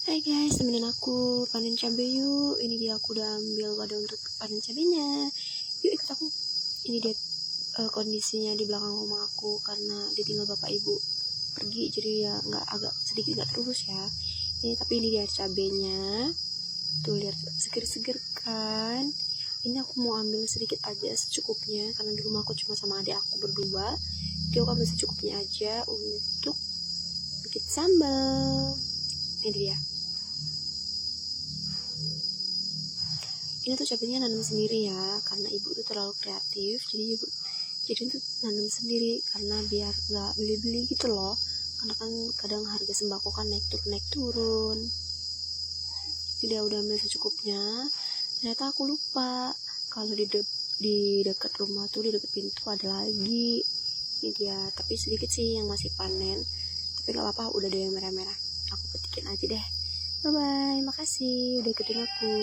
Hai guys, temenin aku panen cabai yuk. Ini dia, aku udah ambil wadah untuk panen cabainya. Yuk ikut aku. Ini dia kondisinya di belakang rumah aku karena ditinggal bapak ibu pergi, jadi ya agak sedikit nggak terurus ya. Tapi ini dia cabainya. Tuh lihat, seger-seger kan. Ini aku mau ambil sedikit aja secukupnya karena di rumah aku cuma sama adik aku berdua. Jadi aku ambil secukupnya aja untuk bikin sambal. Ini dia. Ini tuh cabenya nanam sendiri ya, karena ibu tuh terlalu kreatif, jadi tuh nanam sendiri karena biar nggak beli-beli gitu loh, karena kan kadang harga sembako kan naik turun. Tidak, udah ambil secukupnya. Ternyata aku lupa kalau di dekat rumah tuh, di dekat pintu ada lagi. Ini dia, tapi sedikit sih yang masih panen, tapi nggak apa-apa, udah ada yang merah-merah. Aku petikin aja deh. Bye bye, makasih udah ikutin aku.